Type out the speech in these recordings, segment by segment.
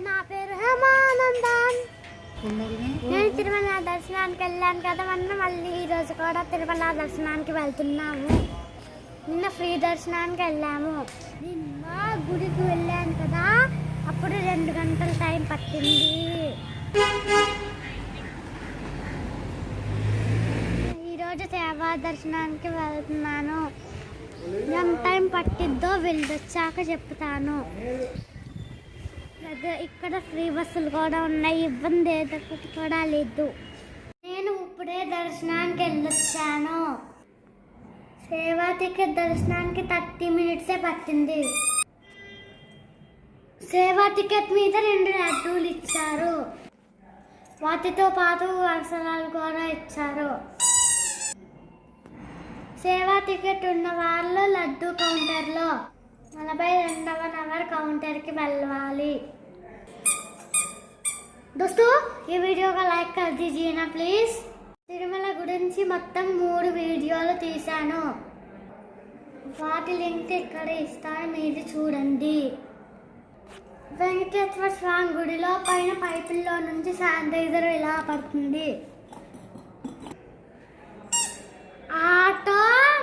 నా పేరు హేమానందన్. నేను తిరుమల దర్శనానికి వెళ్ళాను కదా మొన్న, మళ్ళీ ఈరోజు కూడా తిరుమల దర్శనానికి వెళ్తున్నాము. నిన్న ఫ్రీ దర్శనానికి వెళ్ళాము. నిన్న గుడికి వెళ్ళాను కదా, అప్పుడు 2 గంటల టైం పట్టింది. ఈరోజు సేవా దర్శనానికి వెళ్తున్నాను. ఎంత టైం పట్టిద్దో వెళ్ళొచ్చాక చెప్తాను. ఇక్కడ ఫ్రీ బస్సులు కూడా ఉన్నాయి, ఇబ్బంది ఏదొకటి కూడా లేదు. నేను ఇప్పుడే దర్శనానికి వెళ్ళొచ్చాను. సేవా టికెట్ దర్శనానికి 30 మినిట్సే పట్టింది. సేవా టికెట్ మీద 2 లడ్డూలు ఇచ్చారు, వాటితో పాటు అక్షరాలు కూడా ఇచ్చారు. సేవా టికెట్ ఉన్న వాళ్ళు లడ్డూ కౌంటర్లో 42వ నెంబర్ కౌంటర్కి వెళ్ళాలి. दोस्तों ये वीडियो का लाइक कर दीजिए ना प्लीज. తిరుమల గురించి మొత్తం 3 వీడియోలు తీశాను, వాటి లింక్ ఇక్కడ ఇస్తాను, మీరు చూడండి. వెంకటేశ్వర స్వామి గుడిలో పైన పైపుల్లో నుంచి శానిటైజర్ ఇలా పడుతుంది. ఆటో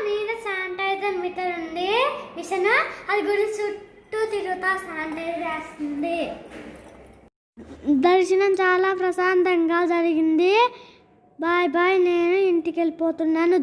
మీద శానిటైజర్ మీటర్ ఉంది, మిషన్ అది గుడి చుట్టూ తిరుగుతా శానిటైజర్ వేస్తుంది. దర్శనం చాలా ప్రశాంతంగా జరిగింది. బాయ్ బాయ్, నేను ఇంటికి వెళ్ళిపోతున్నాను.